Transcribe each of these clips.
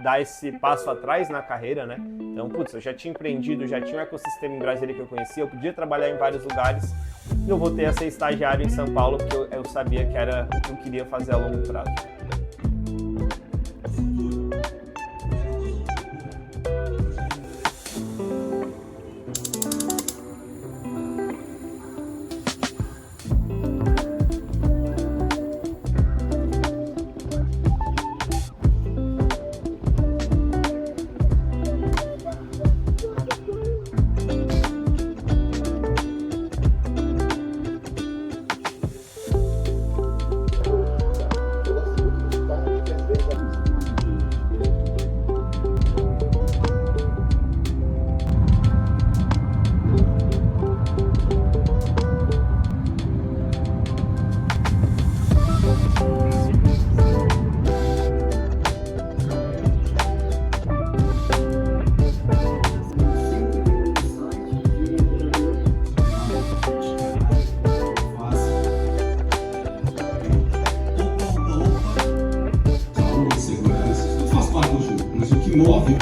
dar esse passo atrás na carreira, né? Então, putz, eu já tinha empreendido, já tinha um ecossistema em Brasília que eu conhecia, eu podia trabalhar em vários lugares, e eu voltei a ser estagiário em São Paulo, porque eu sabia que era o que eu queria fazer a longo prazo. Move.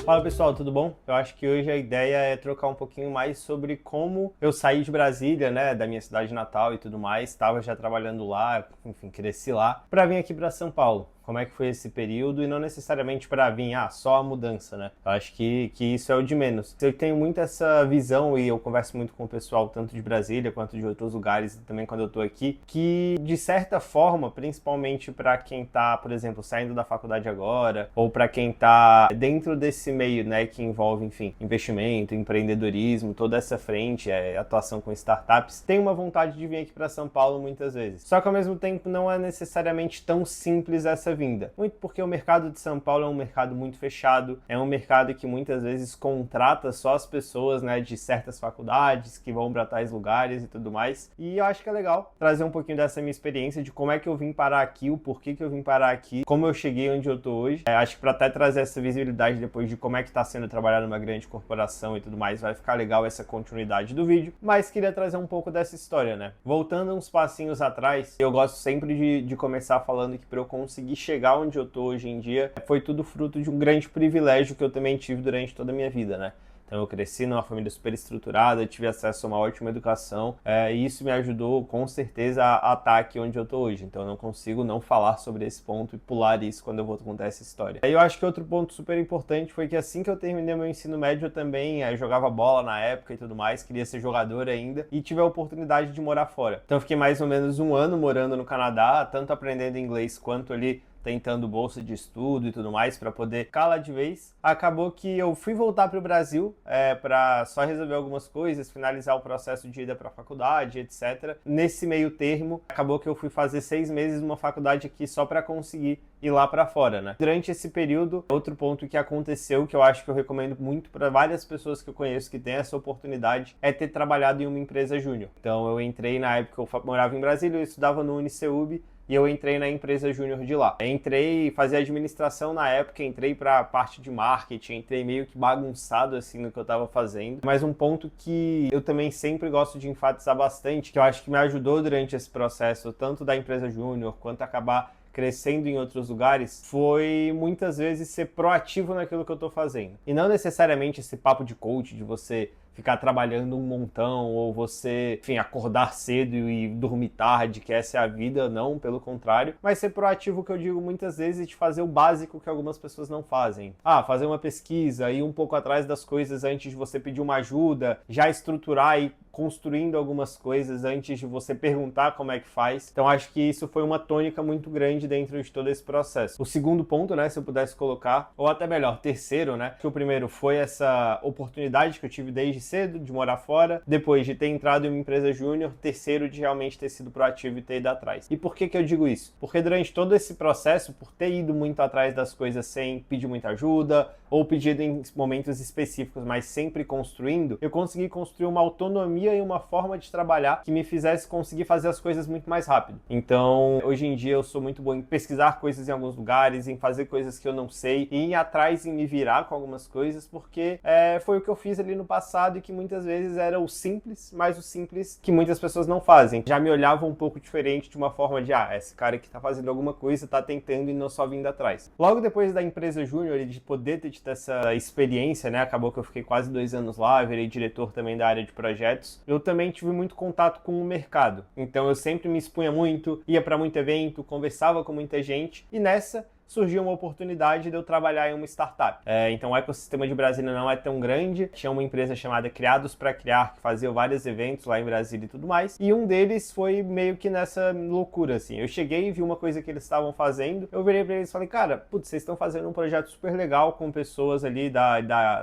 Fala pessoal, tudo bom? Eu acho que hoje a ideia é trocar um pouquinho mais sobre como eu saí de Brasília, né, da minha cidade natal e tudo mais, estava já trabalhando lá, enfim, cresci lá, para vir aqui para São Paulo. Como é que foi esse período e não necessariamente para vir, só a mudança, né? Eu acho que isso é o de menos. Eu tenho muito essa visão e eu converso muito com o pessoal, tanto de Brasília quanto de outros lugares, também quando eu tô aqui, que de certa forma, principalmente para quem tá, por exemplo, saindo da faculdade agora, ou para quem tá dentro desse meio, né, que envolve, enfim, investimento, empreendedorismo, toda essa frente, atuação com startups, tem uma vontade de vir aqui para São Paulo muitas vezes. Só que ao mesmo tempo não é necessariamente tão simples essa vinda. Muito porque o mercado de São Paulo é um mercado muito fechado, é um mercado que muitas vezes contrata só as pessoas, né, de certas faculdades que vão para tais lugares e tudo mais. E eu acho que é legal trazer um pouquinho dessa minha experiência de como é que eu vim parar aqui, o porquê que eu vim parar aqui, como eu cheguei onde eu tô hoje. Acho que para até trazer essa visibilidade depois de como é que está sendo trabalhar numa grande corporação e tudo mais, vai ficar legal essa continuidade do vídeo. Mas queria trazer um pouco dessa história, né? Voltando uns passinhos atrás, eu gosto sempre de começar falando que para eu conseguir chegar onde eu tô hoje em dia, foi tudo fruto de um grande privilégio que eu também tive durante toda a minha vida, né? Então eu cresci numa família super estruturada, tive acesso a uma ótima educação, e isso me ajudou com certeza a estar aqui onde eu tô hoje. Então eu não consigo não falar sobre esse ponto e pular isso quando eu vou contar essa história. Eu acho que outro ponto super importante foi que assim que eu terminei meu ensino médio, eu também jogava bola na época e tudo mais, queria ser jogador ainda, e tive a oportunidade de morar fora. Então eu fiquei mais ou menos um ano morando no Canadá, tanto aprendendo inglês quanto ali tentando bolsa de estudo e tudo mais para poder ficar lá de vez. Acabou que eu fui voltar para o Brasil para só resolver algumas coisas, finalizar o processo de ida para a faculdade, etc. Nesse meio termo, acabou que eu fui fazer 6 meses numa faculdade aqui só para conseguir ir lá para fora, né? Durante esse período, outro ponto que aconteceu, que eu acho que eu recomendo muito para várias pessoas que eu conheço que têm essa oportunidade, é ter trabalhado em uma empresa júnior. Então eu entrei na época, eu morava em Brasília, eu estudava no UniCeub, e eu entrei na empresa júnior de lá. Entrei, fazia administração na época, entrei para a parte de marketing, entrei meio que bagunçado assim no que eu estava fazendo. Mas um ponto que eu também sempre gosto de enfatizar bastante, que eu acho que me ajudou durante esse processo, tanto da empresa júnior quanto acabar crescendo em outros lugares, foi muitas vezes ser proativo naquilo que eu tô fazendo. E não necessariamente esse papo de coach, de você ficar trabalhando um montão, ou você, enfim, acordar cedo e dormir tarde, que essa é a vida, não, pelo contrário. Mas ser proativo, que eu digo muitas vezes, de fazer o básico que algumas pessoas não fazem. Fazer uma pesquisa, ir um pouco atrás das coisas antes de você pedir uma ajuda, já estruturar e construindo algumas coisas antes de você perguntar como é que faz. Então acho que isso foi uma tônica muito grande dentro de todo esse processo. O segundo ponto, né, se eu pudesse colocar, ou até melhor, terceiro, né, que o primeiro foi essa oportunidade que eu tive desde cedo de morar fora, depois de ter entrado em uma empresa júnior, terceiro de realmente ter sido proativo e ter ido atrás. E por que eu digo isso? Porque durante todo esse processo, por ter ido muito atrás das coisas sem pedir muita ajuda, ou pedido em momentos específicos, mas sempre construindo, eu consegui construir uma autonomia dia e uma forma de trabalhar que me fizesse conseguir fazer as coisas muito mais rápido. Então, hoje em dia eu sou muito bom em pesquisar coisas em alguns lugares, em fazer coisas que eu não sei, e ir atrás e me virar com algumas coisas, porque foi o que eu fiz ali no passado e que muitas vezes era o simples, mas o simples que muitas pessoas não fazem. Já me olhavam um pouco diferente, de uma forma de, esse cara que tá fazendo alguma coisa, tá tentando e não só vindo atrás. Logo depois da empresa júnior e de poder ter tido essa experiência, né, acabou que eu fiquei quase 2 anos lá, virei diretor também da área de projetos, eu também tive muito contato com o mercado. Então eu sempre me expunha muito, ia para muito evento, conversava com muita gente, e nessa surgiu uma oportunidade de eu trabalhar em uma startup. Então o ecossistema de Brasília não é tão grande, tinha uma empresa chamada Criados para Criar, que fazia vários eventos lá em Brasília e tudo mais, e um deles foi meio que nessa loucura, assim. Eu cheguei e vi uma coisa que eles estavam fazendo, eu virei para eles e falei, cara, putz, vocês estão fazendo um projeto super legal com pessoas ali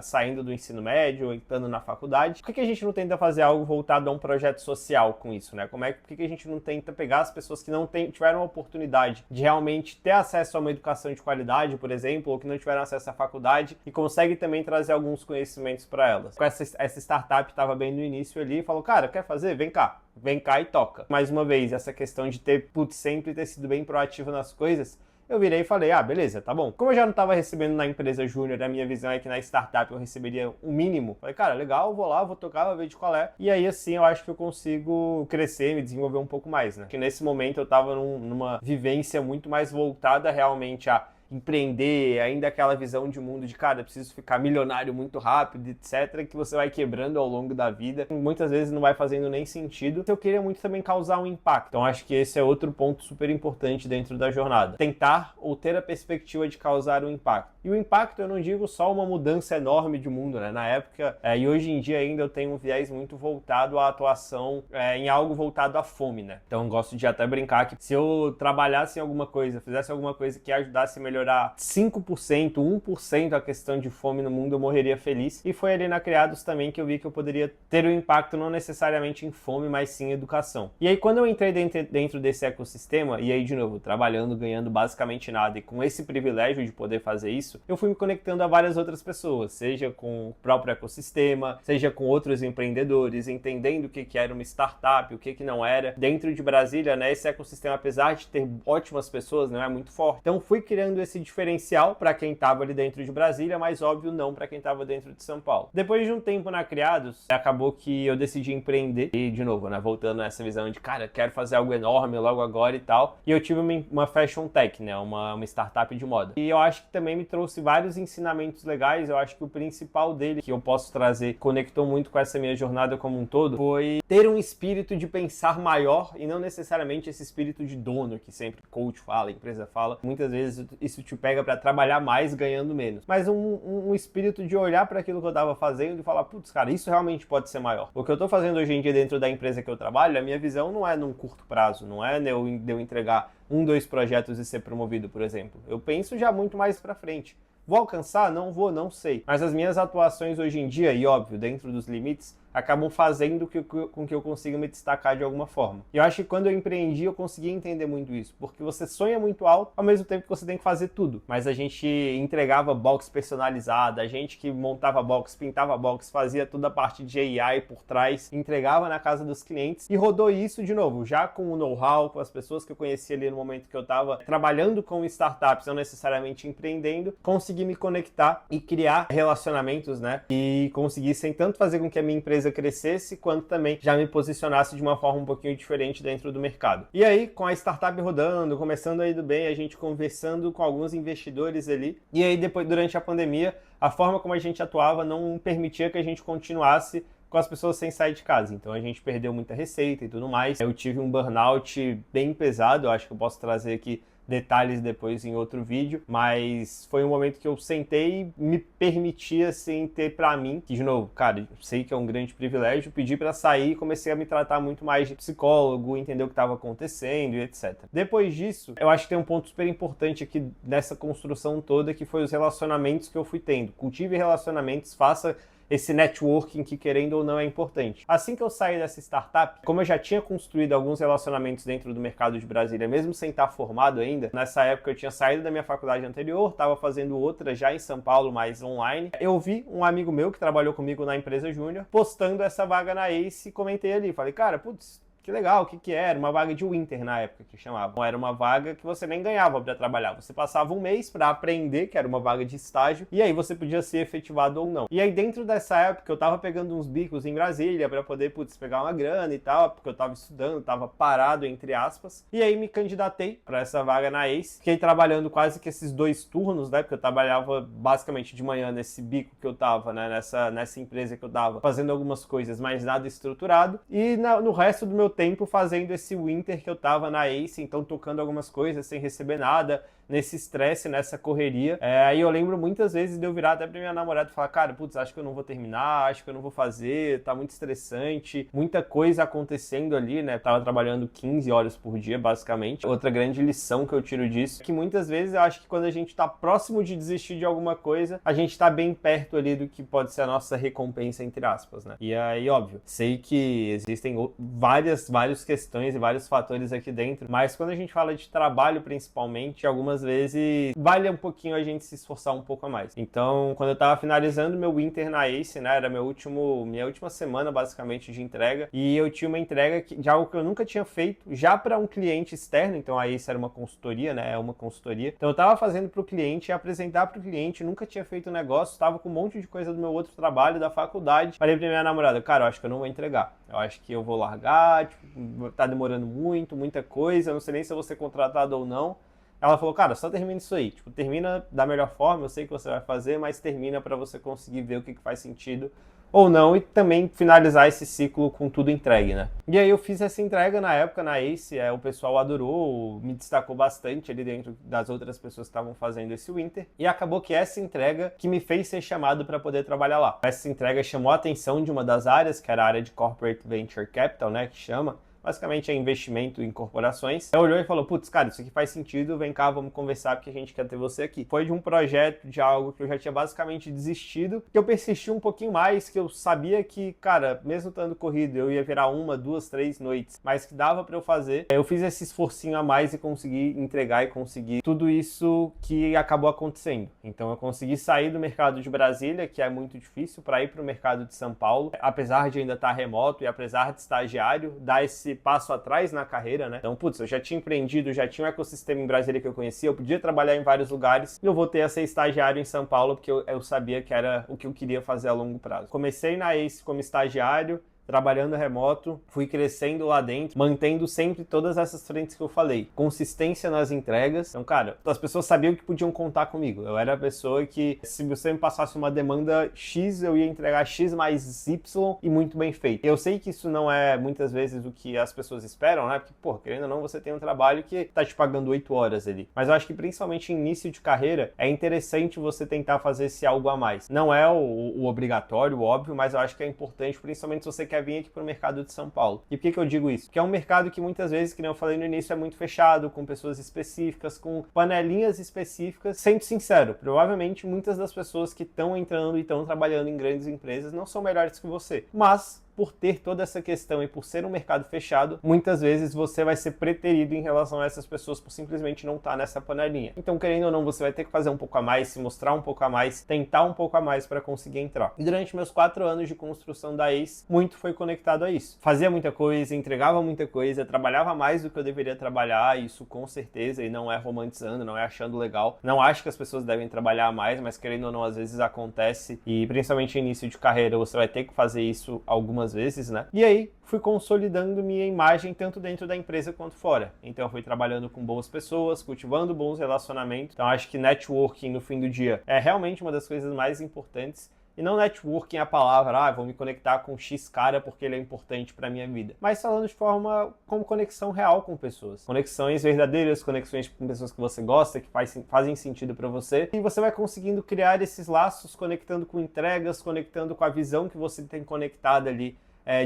saindo do ensino médio, entrando na faculdade, por que a gente não tenta fazer algo voltado a um projeto social com isso, né? Por que a gente não tenta pegar as pessoas que não tiveram a oportunidade de realmente ter acesso a uma educação de qualidade, por exemplo, ou que não tiveram acesso à faculdade e consegue também trazer alguns conhecimentos para elas. Essa startup estava bem no início ali e falou, cara, quer fazer? Vem cá e toca. Mais uma vez, essa questão de sempre ter sido bem proativo nas coisas, eu virei e falei, beleza, tá bom. Como eu já não estava recebendo na empresa júnior, a minha visão é que na startup eu receberia o mínimo. Falei, cara, legal, vou lá, vou tocar, vou ver de qual é. E aí, assim, eu acho que eu consigo crescer, me desenvolver um pouco mais, né? Porque nesse momento eu estava numa vivência muito mais voltada realmente a empreender, ainda aquela visão de mundo de, cara, preciso ficar milionário muito rápido, etc, que você vai quebrando ao longo da vida. Muitas vezes não vai fazendo nem sentido. Eu queria muito também causar um impacto. Então acho que esse é outro ponto super importante dentro da jornada. Tentar ou ter a perspectiva de causar um impacto. E o impacto, eu não digo só uma mudança enorme de mundo, né? Na época, e hoje em dia ainda eu tenho um viés muito voltado à atuação em algo voltado à fome, né? Então eu gosto de até brincar que se eu trabalhasse em alguma coisa, fizesse alguma coisa que ajudasse a melhorar 5%, 1% a questão de fome no mundo, eu morreria feliz. E foi ali na Criados também que eu vi que eu poderia ter um impacto não necessariamente em fome, mas sim em educação. E aí quando eu entrei dentro desse ecossistema, e aí de novo, trabalhando, ganhando basicamente nada, e com esse privilégio de poder fazer isso, eu fui me conectando a várias outras pessoas, seja com o próprio ecossistema, seja com outros empreendedores, entendendo o que era uma startup, o que não era. Dentro de Brasília, né, esse ecossistema, apesar de ter ótimas pessoas, não é muito forte. Então fui criando esse diferencial para quem estava ali dentro de Brasília, mas óbvio não para quem estava dentro de São Paulo. Depois de um tempo na Criados, acabou que eu decidi empreender e de novo, né, voltando a essa visão de, cara, quero fazer algo enorme logo agora e tal. E eu tive uma fashion tech, né, uma startup de moda. E eu acho que também me trouxe vários ensinamentos legais. Eu acho que o principal dele que eu posso trazer, conectou muito com essa minha jornada como um todo, foi ter um espírito de pensar maior e não necessariamente esse espírito de dono que sempre coach fala, empresa fala. Muitas vezes isso te pega para trabalhar mais ganhando menos. Mas um espírito de olhar para aquilo que eu estava fazendo e falar, putz, cara, isso realmente pode ser maior. O que eu estou fazendo hoje em dia dentro da empresa que eu trabalho, a minha visão não é num curto prazo, não é de eu entregar 2 projetos e ser promovido, por exemplo. Eu penso já muito mais para frente. Vou alcançar? Não vou, não sei. Mas as minhas atuações hoje em dia, e óbvio, dentro dos limites, acabam fazendo com que eu consiga me destacar de alguma forma. E eu acho que quando eu empreendi, eu consegui entender muito isso, porque você sonha muito alto, ao mesmo tempo que você tem que fazer tudo. Mas a gente entregava box personalizada, a gente que montava box, pintava box, fazia toda a parte de AI por trás, entregava na casa dos clientes e rodou isso de novo, já com o know-how, com as pessoas que eu conhecia ali no momento que eu estava trabalhando com startups, não necessariamente empreendendo, consegui me conectar e criar relacionamentos, né? E conseguissem tanto fazer com que a minha empresa crescesse, quanto também já me posicionasse de uma forma um pouquinho diferente dentro do mercado. E aí, com a startup rodando, começando a ir do bem, a gente conversando com alguns investidores ali, e aí depois, durante a pandemia, a forma como a gente atuava não permitia que a gente continuasse com as pessoas sem sair de casa, então a gente perdeu muita receita e tudo mais. Eu tive um burnout bem pesado, eu acho que eu posso trazer aqui detalhes depois em outro vídeo, mas foi um momento que eu sentei e me permiti, assim, ter pra mim, que de novo, cara, eu sei que é um grande privilégio, pedi pra sair e comecei a me tratar muito mais de psicólogo, entender o que estava acontecendo e etc. Depois disso, eu acho que tem um ponto super importante aqui nessa construção toda, que foi os relacionamentos que eu fui tendo. Cultive relacionamentos, faça esse networking que, querendo ou não, é importante. Assim que eu saí dessa startup, como eu já tinha construído alguns relacionamentos dentro do mercado de Brasília, mesmo sem estar formado ainda, nessa época eu tinha saído da minha faculdade anterior, estava fazendo outra já em São Paulo, mais online. Eu vi um amigo meu que trabalhou comigo na empresa Júnior postando essa vaga na Ace e comentei ali. Falei, cara, putz, que legal, o que que era? Uma vaga de winter na época que chamavam. Era uma vaga que você nem ganhava para trabalhar. Você passava um mês para aprender, que era uma vaga de estágio, e aí você podia ser efetivado ou não. E aí dentro dessa época eu tava pegando uns bicos em Brasília para poder, putz, pegar uma grana e tal, porque eu tava estudando, tava parado entre aspas. E aí me candidatei para essa vaga na Ace. Fiquei trabalhando quase que esses 2 turnos, né? Porque eu trabalhava basicamente de manhã nesse bico que eu tava, né? Nessa empresa que eu tava, fazendo algumas coisas, mas nada estruturado. E no resto do meu tempo fazendo esse winter que eu tava na Ace, então tocando algumas coisas sem receber nada, nesse estresse, nessa correria. Aí eu lembro muitas vezes de eu virar até pra minha namorada e falar, cara, putz, acho que eu não vou terminar, acho que eu não vou fazer, tá muito estressante, muita coisa acontecendo ali, né? Tava trabalhando 15 horas por dia, basicamente. Outra grande lição que eu tiro disso é que muitas vezes eu acho que quando a gente tá próximo de desistir de alguma coisa, a gente tá bem perto ali do que pode ser a nossa recompensa, entre aspas, né? E aí, óbvio, sei que existem várias questões e vários fatores aqui dentro, mas quando a gente fala de trabalho, principalmente, algumas vezes vale um pouquinho a gente se esforçar um pouco a mais. Então, quando eu tava finalizando meu winter na Ace, né, era minha última semana, basicamente, de entrega, e eu tinha uma entrega de algo que eu nunca tinha feito, já para um cliente externo, então a Ace era uma consultoria, né, é uma consultoria, então eu tava fazendo pro cliente, ia apresentar pro cliente, nunca tinha feito um negócio, tava com um monte de coisa do meu outro trabalho, da faculdade, falei pra minha namorada, cara, eu acho que eu não vou entregar, eu acho que eu vou largar, tipo, tá demorando muita coisa, eu não sei nem se eu vou ser contratado ou não. Ela falou, cara, só termina isso aí, tipo, termina da melhor forma, eu sei que você vai fazer, mas termina para você conseguir ver o que faz sentido ou não e também finalizar esse ciclo com tudo entregue, né? E aí eu fiz essa entrega na época na Ace, o pessoal adorou, me destacou bastante ali dentro das outras pessoas que estavam fazendo esse winter e acabou que essa entrega que me fez ser chamado para poder trabalhar lá. Essa entrega chamou a atenção de uma das áreas, que era a área de Corporate Venture Capital, né, que chama. Basicamente é investimento em corporações. Ela olhou e falou, putz, cara, isso aqui faz sentido, vem cá, vamos conversar porque a gente quer ter você aqui. Foi de um projeto, de algo que eu já tinha basicamente desistido, que eu persisti um pouquinho mais, que eu sabia que, cara, mesmo estando corrido, eu ia virar 1, 2, 3 noites, mas que dava pra eu fazer. Eu fiz esse esforcinho a mais e consegui entregar e conseguir tudo isso que acabou acontecendo. Então eu consegui sair do mercado de Brasília, que é muito difícil, para ir pro mercado de São Paulo, apesar de ainda estar remoto e apesar de estagiário, dar esse passo atrás na carreira, né? Então, putz, eu já tinha empreendido, já tinha um ecossistema em Brasília que eu conhecia, eu podia trabalhar em vários lugares e eu voltei a ser estagiário em São Paulo porque eu sabia que era o que eu queria fazer a longo prazo. Comecei na Ace como estagiário, trabalhando remoto, fui crescendo lá dentro, mantendo sempre todas essas frentes que eu falei. Consistência nas entregas. Então, cara, as pessoas sabiam que podiam contar comigo. Eu era a pessoa que, se você me passasse uma demanda X, eu ia entregar X mais Y e muito bem feito. Eu sei que isso não é, muitas vezes, o que as pessoas esperam, né? Porque, pô, querendo ou não, você tem um trabalho que tá te pagando 8 horas ali. Mas eu acho que, principalmente em início de carreira, é interessante você tentar fazer esse algo a mais. Não é o obrigatório, o óbvio, mas eu acho que é importante, principalmente se você quer vir aqui para o mercado de São Paulo. E por que eu digo isso? Porque é um mercado que muitas vezes, que nem eu falei no início, é muito fechado, com pessoas específicas, com panelinhas específicas. Sendo sincero, provavelmente muitas das pessoas que estão entrando e estão trabalhando em grandes empresas não são melhores que você. Mas por ter toda essa questão e por ser um mercado fechado, muitas vezes você vai ser preterido em relação a essas pessoas por simplesmente não estar nessa panelinha. Então, querendo ou não, você vai ter que fazer um pouco a mais, se mostrar um pouco a mais, tentar um pouco a mais para conseguir entrar. E durante meus 4 anos de construção da Ace, muito foi conectado a isso. Fazia muita coisa, entregava muita coisa, trabalhava mais do que eu deveria trabalhar, isso com certeza, e não é romantizando, não é achando legal. Não acho que as pessoas devem trabalhar mais, mas querendo ou não, às vezes acontece, e principalmente no início de carreira, você vai ter que fazer isso algumas vezes, né? E aí, fui consolidando minha imagem tanto dentro da empresa quanto fora. Então, eu fui trabalhando com boas pessoas, cultivando bons relacionamentos. Então, acho que networking, no fim do dia, é realmente uma das coisas mais importantes. E não networking é a palavra, vou me conectar com X cara porque ele é importante para minha vida. Mas falando de forma como conexão real com pessoas. Conexões verdadeiras, conexões com pessoas que você gosta, que fazem sentido para você. E você vai conseguindo criar esses laços, conectando com entregas, conectando com a visão que você tem conectada ali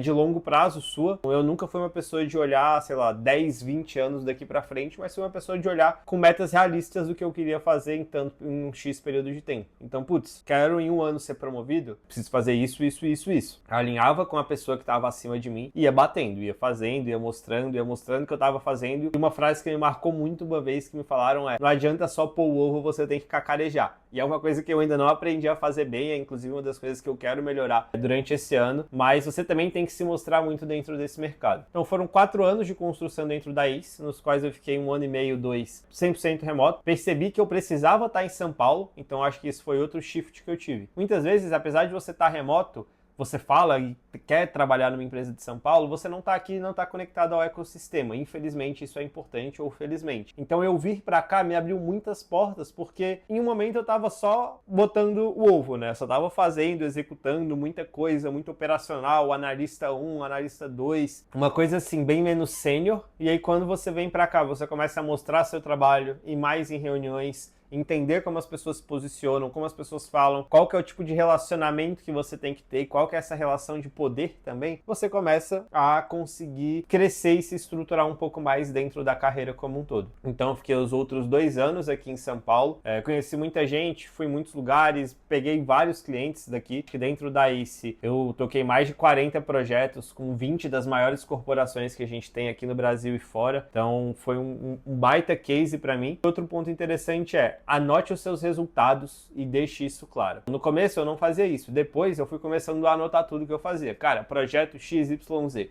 de longo prazo sua. Eu nunca fui uma pessoa de olhar, sei lá, 10, 20 anos daqui pra frente, mas fui uma pessoa de olhar com metas realistas do que eu queria fazer em um X período de tempo. Então, putz, quero em um ano ser promovido, preciso fazer isso, isso, isso, isso. Eu alinhava com a pessoa que estava acima de mim, ia batendo, ia fazendo, ia mostrando que eu estava fazendo. E uma frase que me marcou muito uma vez que me falaram não adianta só pôr o ovo, você tem que cacarejar. E é uma coisa que eu ainda não aprendi a fazer bem, é inclusive uma das coisas que eu quero melhorar durante esse ano, mas você também tem que se mostrar muito dentro desse mercado. Então foram 4 anos de construção dentro da ACE, nos quais eu fiquei 1 ano e meio, 2, 100% remoto. Percebi que eu precisava estar em São Paulo, então acho que isso foi outro shift que eu tive. Muitas vezes, apesar de você estar remoto, você fala e quer trabalhar numa empresa de São Paulo, você não está aqui, não está conectado ao ecossistema. Infelizmente, isso é importante, ou felizmente. Então, eu vir para cá me abriu muitas portas, porque em um momento eu estava só botando o ovo, né? Só estava fazendo, executando muita coisa, muito operacional, analista 1, analista 2, uma coisa assim, bem menos sênior. E aí, quando você vem para cá, você começa a mostrar seu trabalho, e mais em reuniões, entender como as pessoas se posicionam, como as pessoas falam, qual que é o tipo de relacionamento que você tem que ter, qual que é essa relação de poder também, você começa a conseguir crescer e se estruturar um pouco mais dentro da carreira como um todo. Então eu fiquei os outros 2 anos aqui em São Paulo, conheci muita gente, fui em muitos lugares, peguei vários clientes daqui, que dentro da ACE eu toquei mais de 40 projetos com 20 das maiores corporações que a gente tem aqui no Brasil e fora, então foi um baita case para mim. Outro ponto interessante anote os seus resultados e deixe isso claro. No começo eu não fazia isso, depois eu fui começando a anotar tudo que eu fazia. Cara, projeto XYZ,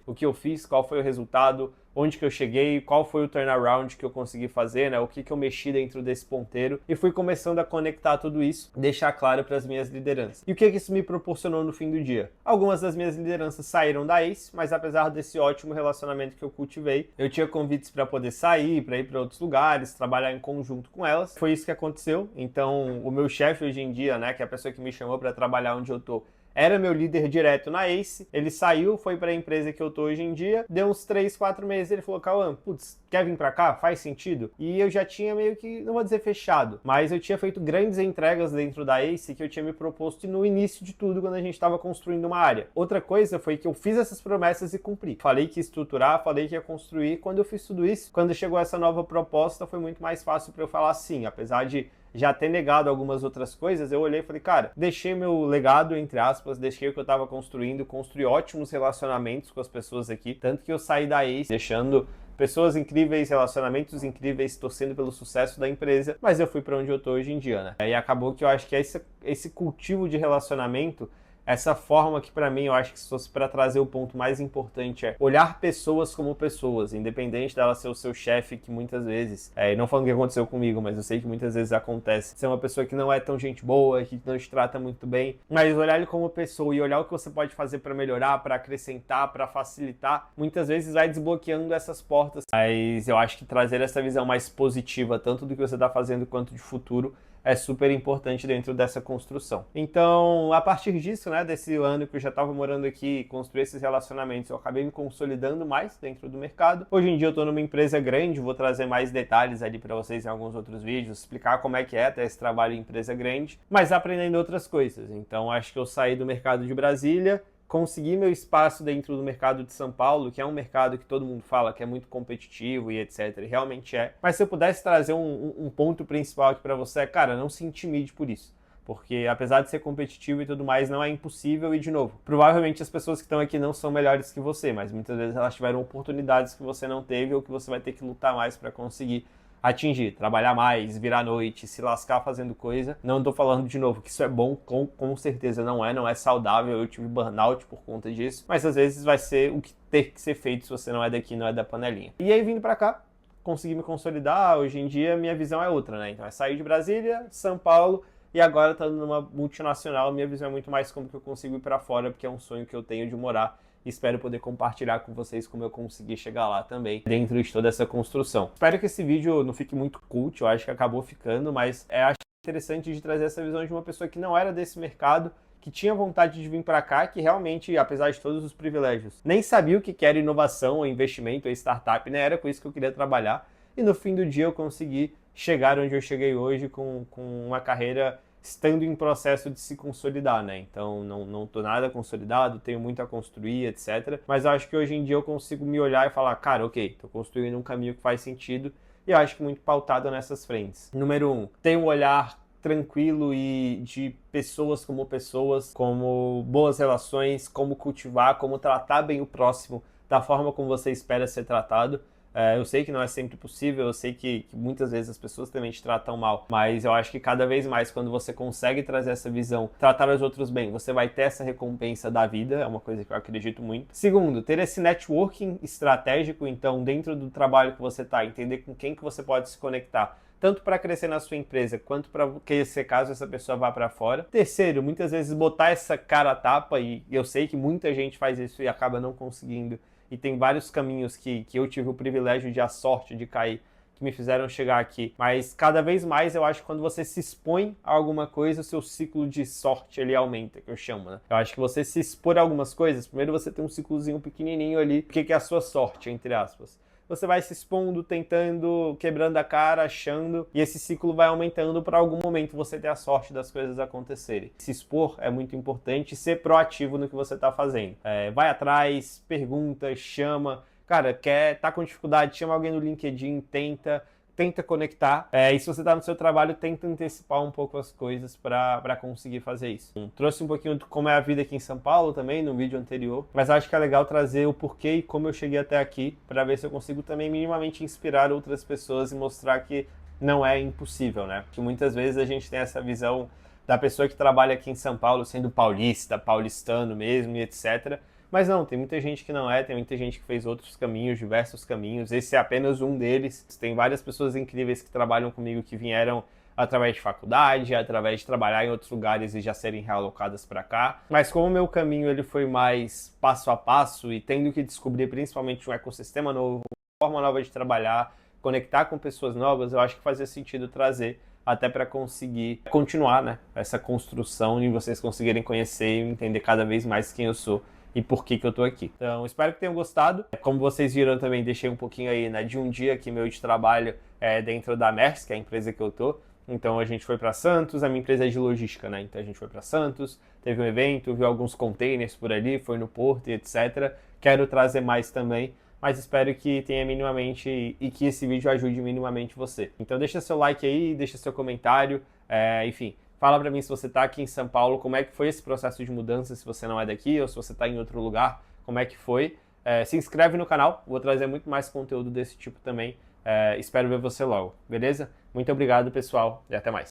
o que eu fiz, qual foi o resultado, onde que eu cheguei, qual foi o turnaround que eu consegui fazer, né? O que que eu mexi dentro desse ponteiro, e fui começando a conectar tudo isso, deixar claro para as minhas lideranças. E o que que isso me proporcionou no fim do dia? Algumas das minhas lideranças saíram da ACE, mas apesar desse ótimo relacionamento que eu cultivei, eu tinha convites para poder sair, para ir para outros lugares, trabalhar em conjunto com elas. Foi isso que aconteceu. Então, o meu chefe hoje em dia, né, que é a pessoa que me chamou para trabalhar onde eu tô, era meu líder direto na ACE, ele saiu, foi para a empresa que eu tô hoje em dia, deu uns 3, 4 meses, ele falou, Cauã, putz, quer vir para cá? Faz sentido? E eu já tinha meio que, não vou dizer fechado, mas eu tinha feito grandes entregas dentro da ACE que eu tinha me proposto no início de tudo, quando a gente estava construindo uma área. Outra coisa foi que eu fiz essas promessas e cumpri. Falei que ia estruturar, falei que ia construir, quando eu fiz tudo isso, quando chegou essa nova proposta, foi muito mais fácil para eu falar sim, apesar de já ter negado algumas outras coisas, eu olhei e falei, cara, deixei meu legado, entre aspas, deixei o que eu estava construindo, construí ótimos relacionamentos com as pessoas aqui, tanto que eu saí da ACE deixando pessoas incríveis, relacionamentos incríveis, torcendo pelo sucesso da empresa, mas eu fui para onde eu tô hoje em dia, né? E acabou que eu acho que esse cultivo de relacionamento, essa forma que para mim eu acho que se fosse para trazer o ponto mais importante é olhar pessoas como pessoas, independente dela ser o seu chefe, que muitas vezes, não falando que aconteceu comigo, mas eu sei que muitas vezes acontece, ser uma pessoa que não é tão gente boa, que não te trata muito bem, mas olhar ele como pessoa e olhar o que você pode fazer para melhorar, para acrescentar, para facilitar, muitas vezes vai desbloqueando essas portas. Mas eu acho que trazer essa visão mais positiva, tanto do que você está fazendo quanto de futuro, é super importante dentro dessa construção. Então, a partir disso, né, desse ano que eu já estava morando aqui, construir esses relacionamentos, eu acabei me consolidando mais dentro do mercado. Hoje em dia eu estou numa empresa grande, vou trazer mais detalhes ali para vocês em alguns outros vídeos, explicar como é que é ter esse trabalho em empresa grande, mas aprendendo outras coisas. Então, acho que eu saí do mercado de Brasília, consegui meu espaço dentro do mercado de São Paulo, que é um mercado que todo mundo fala que é muito competitivo e etc, e realmente é. Mas se eu pudesse trazer um ponto principal aqui para você, cara, não se intimide por isso. Porque apesar de ser competitivo e tudo mais, não é impossível e, de novo, provavelmente as pessoas que estão aqui não são melhores que você, mas muitas vezes elas tiveram oportunidades que você não teve ou que você vai ter que lutar mais para conseguir atingir, trabalhar mais, virar à noite, se lascar fazendo coisa. Não estou falando de novo que isso é bom, com certeza não é saudável, eu tive burnout por conta disso, mas às vezes vai ser o que ter que ser feito se você não é daqui, não é da panelinha. E aí vindo para cá, consegui me consolidar, hoje em dia minha visão é outra, né? Então é sair de Brasília, São Paulo, e agora estando numa multinacional, minha visão é muito mais como que eu consigo ir para fora, porque é um sonho que eu tenho de morar. Espero poder compartilhar com vocês como eu consegui chegar lá também, dentro de toda essa construção. Espero que esse vídeo não fique muito cult, eu acho que acabou ficando, mas acho interessante de trazer essa visão de uma pessoa que não era desse mercado, que tinha vontade de vir para cá, que realmente, apesar de todos os privilégios, nem sabia o que era inovação, ou investimento, ou startup, né? Era com isso que eu queria trabalhar. E no fim do dia eu consegui chegar onde eu cheguei hoje com uma carreira estando em processo de se consolidar, né? Então não tô nada consolidado, tenho muito a construir, etc. Mas eu acho que hoje em dia eu consigo me olhar e falar, cara, ok, tô construindo um caminho que faz sentido e eu acho que muito pautado nessas frentes. Número 1, ter um olhar tranquilo e de pessoas, como boas relações, como cultivar, como tratar bem o próximo da forma como você espera ser tratado. Eu sei que não é sempre possível, eu sei que muitas vezes as pessoas também te tratam mal, mas eu acho que cada vez mais, quando você consegue trazer essa visão, tratar os outros bem, você vai ter essa recompensa da vida, é uma coisa que eu acredito muito. Segundo, ter esse networking estratégico, então, dentro do trabalho que você está, entender com quem que você pode se conectar, tanto para crescer na sua empresa, quanto para que, se caso essa pessoa vá para fora. Terceiro, muitas vezes botar essa cara a tapa, e eu sei que muita gente faz isso e acaba não conseguindo, e tem vários caminhos que eu tive o privilégio de a sorte de cair, que me fizeram chegar aqui. Mas cada vez mais eu acho que quando você se expõe a alguma coisa, o seu ciclo de sorte ele aumenta, que eu chamo, né? Eu acho que você se expor a algumas coisas, primeiro você tem um ciclozinho pequenininho ali, o que é a sua sorte, entre aspas. Você vai se expondo, tentando, quebrando a cara, achando, e esse ciclo vai aumentando para algum momento você ter a sorte das coisas acontecerem. Se expor é muito importante, ser proativo no que você está fazendo. Vai atrás, pergunta, chama. Cara, tá com dificuldade, chama alguém no LinkedIn, tenta conectar. E se você está no seu trabalho, tenta antecipar um pouco as coisas para conseguir fazer isso. Trouxe um pouquinho de como é a vida aqui em São Paulo também, no vídeo anterior, mas acho que é legal trazer o porquê e como eu cheguei até aqui, para ver se eu consigo também minimamente inspirar outras pessoas e mostrar que não é impossível, né? Porque muitas vezes a gente tem essa visão da pessoa que trabalha aqui em São Paulo sendo paulista, paulistano mesmo e etc., mas não, tem muita gente que não tem muita gente que fez outros caminhos, diversos caminhos. Esse é apenas um deles. Tem várias pessoas incríveis que trabalham comigo que vieram através de faculdade, através de trabalhar em outros lugares e já serem realocadas para cá. Mas como o meu caminho ele foi mais passo a passo e tendo que descobrir principalmente um ecossistema novo, uma forma nova de trabalhar, conectar com pessoas novas, eu acho que fazia sentido trazer até para conseguir continuar, né, essa construção e vocês conseguirem conhecer e entender cada vez mais quem eu sou e por que eu tô aqui. Então, espero que tenham gostado. Como vocês viram, eu também deixei um pouquinho aí, né, de um dia aqui meu de trabalho dentro da Maersk, que é a empresa que eu tô. Então, a gente foi para Santos, a minha empresa é de logística, né? Então, a gente foi para Santos, teve um evento, viu alguns containers por ali, foi no porto e etc. Quero trazer mais também, mas espero que tenha minimamente e que esse vídeo ajude minimamente você. Então, deixa seu like aí, deixa seu comentário, enfim. Fala pra mim se você tá aqui em São Paulo, como é que foi esse processo de mudança, se você não é daqui ou se você tá em outro lugar, como é que foi. Se inscreve no canal, vou trazer muito mais conteúdo desse tipo também. Espero ver você logo, beleza? Muito obrigado, pessoal, e até mais.